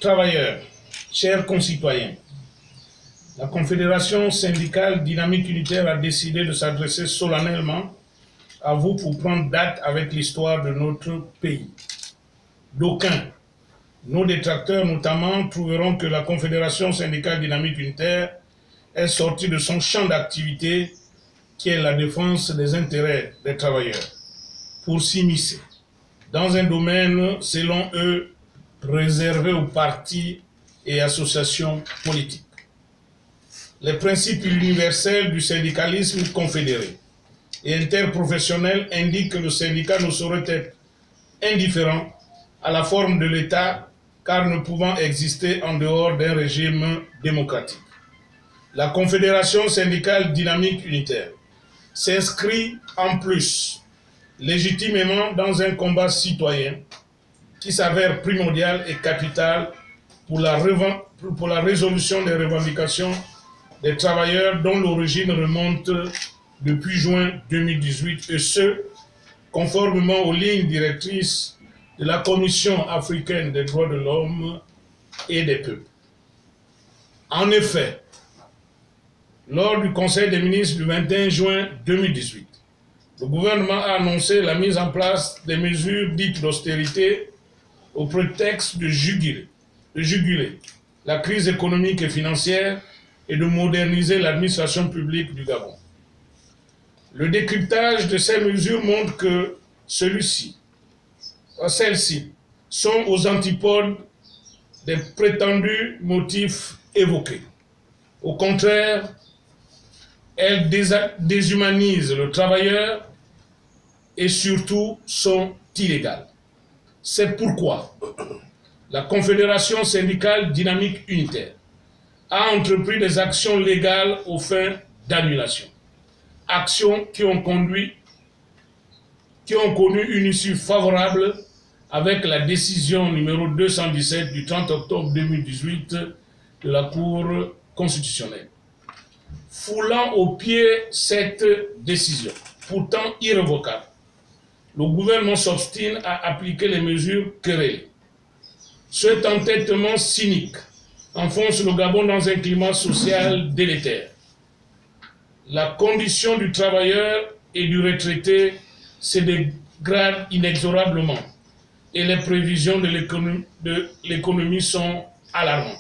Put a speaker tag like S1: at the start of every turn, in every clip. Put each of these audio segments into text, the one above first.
S1: Travailleurs, chers concitoyens, la Confédération syndicale dynamique unitaire a décidé de s'adresser solennellement à vous pour prendre date avec l'histoire de notre pays. D'aucuns, nos détracteurs notamment, trouveront que la Confédération syndicale dynamique unitaire est sortie de son champ d'activité qui est la défense des intérêts des travailleurs pour s'immiscer dans un domaine, selon eux, réservé aux partis et associations politiques. Les principes universels du syndicalisme confédéré et interprofessionnel indiquent que le syndicat ne saurait être indifférent à la forme de l'État, car ne pouvant exister en dehors d'un régime démocratique. La Confédération syndicale dynamique unitaire s'inscrit en plus légitimement dans un combat citoyen qui s'avère primordial et capital pour la résolution des revendications des travailleurs dont l'origine remonte depuis juin 2018 et ce, conformément aux lignes directrices de la Commission africaine des droits de l'homme et des peuples. En effet, lors du Conseil des ministres du 21 juin 2018, le gouvernement a annoncé la mise en place des mesures dites d'austérité au prétexte de juguler la crise économique et financière et de moderniser l'administration publique du Gabon. Le décryptage de ces mesures montre que celles-ci sont aux antipodes des prétendus motifs évoqués. Au contraire, elles déshumanisent le travailleur et surtout sont illégales. C'est pourquoi la Confédération syndicale dynamique unitaire a entrepris des actions légales aux fins d'annulation. Actions qui ont connu une issue favorable avec la décision numéro 217 du 30 octobre 2018 de la Cour constitutionnelle. Foulant aux pieds cette décision, pourtant irrévocable, le gouvernement s'obstine à appliquer les mesures querellées. Cet entêtement cynique enfonce le Gabon dans un climat social délétère. La condition du travailleur et du retraité se dégrade inexorablement et les prévisions de l'économie sont alarmantes.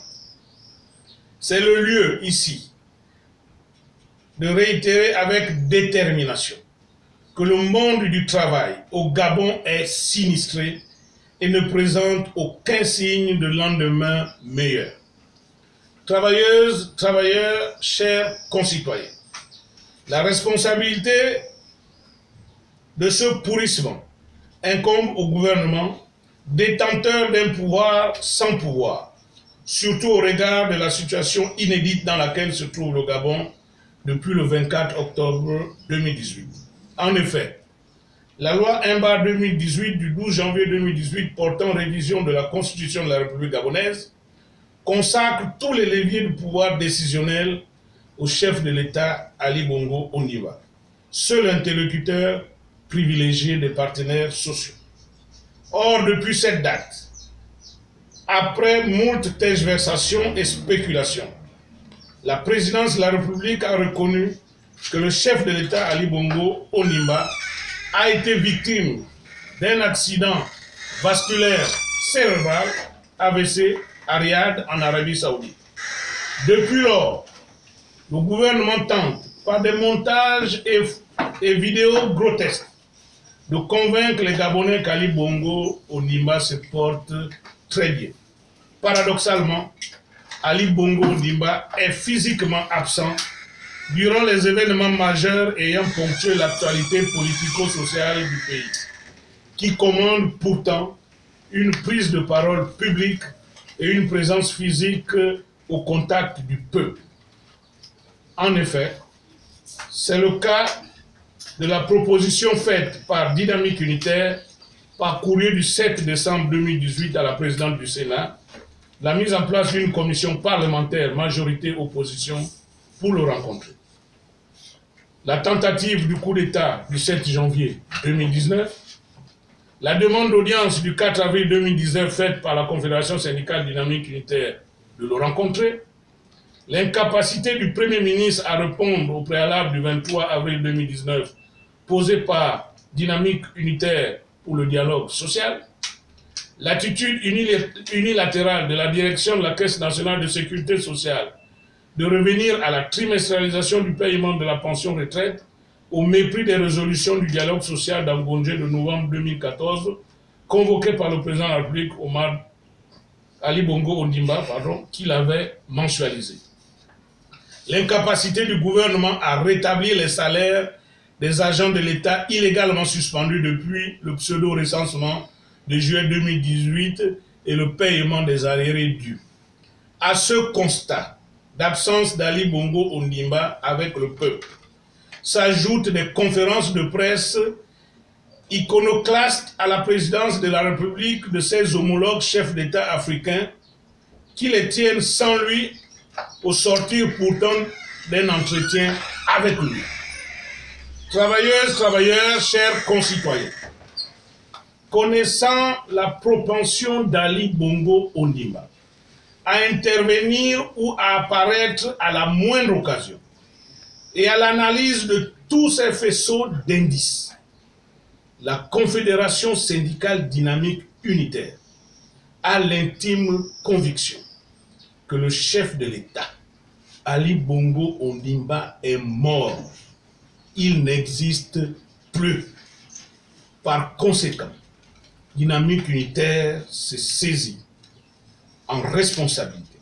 S1: C'est le lieu ici de réitérer avec détermination que le monde du travail au Gabon est sinistré et ne présente aucun signe de lendemain meilleur. Travailleuses, travailleurs, chers concitoyens, la responsabilité de ce pourrissement incombe au gouvernement, détenteur d'un pouvoir sans pouvoir, surtout au regard de la situation inédite dans laquelle se trouve le Gabon depuis le 24 octobre 2018. En effet, la loi 1/2018 du 12 janvier 2018 portant révision de la Constitution de la République gabonaise consacre tous les leviers du pouvoir décisionnel au chef de l'État Ali Bongo Ondimba, seul interlocuteur privilégié des partenaires sociaux. Or, depuis cette date, après moult tergiversations et spéculations, la présidence de la République a reconnu que le chef de l'État Ali Bongo Ondimba a été victime d'un accident vasculaire cérébral AVC à Riyad en Arabie Saoudite. Depuis lors, le gouvernement tente, par des montages et vidéos grotesques, de convaincre les Gabonais qu'Ali Bongo Ondimba se porte très bien. Paradoxalement, Ali Bongo Ondimba est physiquement absent durant les événements majeurs ayant ponctué l'actualité politico-sociale du pays, qui commande pourtant une prise de parole publique et une présence physique au contact du peuple. En effet, c'est le cas de la proposition faite par Dynamique Unitaire par courrier du 7 décembre 2018 à la présidente du Sénat, la mise en place d'une commission parlementaire majorité-opposition pour le rencontrer. La tentative du coup d'État du 7 janvier 2019, La demande d'audience du 4 avril 2019 faite par la Confédération syndicale dynamique unitaire de le rencontrer, l'incapacité du Premier ministre à répondre au préalable du 23 avril 2019 posé par Dynamique unitaire pour le dialogue social, l'attitude unilatérale de la direction de la Caisse nationale de sécurité sociale de revenir à la trimestrialisation du paiement de la pension retraite au mépris des résolutions du dialogue social d'Angondje de novembre 2014, convoqué par le président de la République, Ali Bongo Ondimba, qui l'avait mensualisé. L'incapacité du gouvernement à rétablir les salaires des agents de l'État illégalement suspendus depuis le pseudo-recensement de juillet 2018 et le paiement des arriérés dus. À ce constat d'absence d'Ali Bongo Ondimba avec le peuple, s'ajoutent des conférences de presse iconoclastes à la présidence de la République de ses homologues chefs d'État africains qui les tiennent sans lui au sortir pourtant d'un entretien avec lui. Travailleuses, travailleurs, chers concitoyens, connaissant la propension d'Ali Bongo Ondimba à intervenir ou à apparaître à la moindre occasion et à l'analyse de tous ces faisceaux d'indices, la Confédération syndicale dynamique unitaire a l'intime conviction que le chef de l'État, Ali Bongo Ondimba, est mort. Il n'existe plus. Par conséquent, Dynamique unitaire s'est saisie en responsabilité,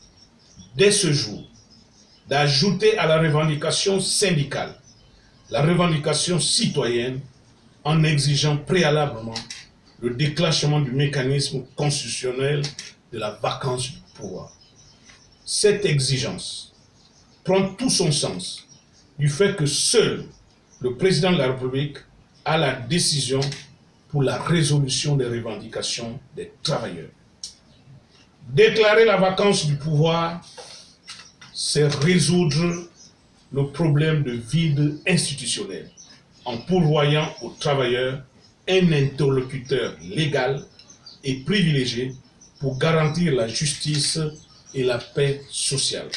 S1: dès ce jour, d'ajouter à la revendication syndicale la revendication citoyenne en exigeant préalablement le déclenchement du mécanisme constitutionnel de la vacance du pouvoir. Cette exigence prend tout son sens du fait que seul le président de la République a la décision pour la résolution des revendications des travailleurs. Déclarer la vacance du pouvoir, c'est résoudre le problème de vide institutionnel en pourvoyant aux travailleurs un interlocuteur légal et privilégié pour garantir la justice et la paix sociale.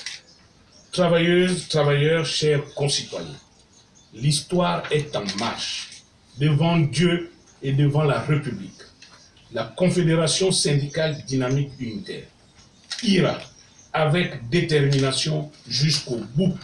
S1: Travailleuses, travailleurs, chers concitoyens, l'histoire est en marche devant Dieu et devant la République. La Confédération syndicale dynamique unitaire ira avec détermination jusqu'au bout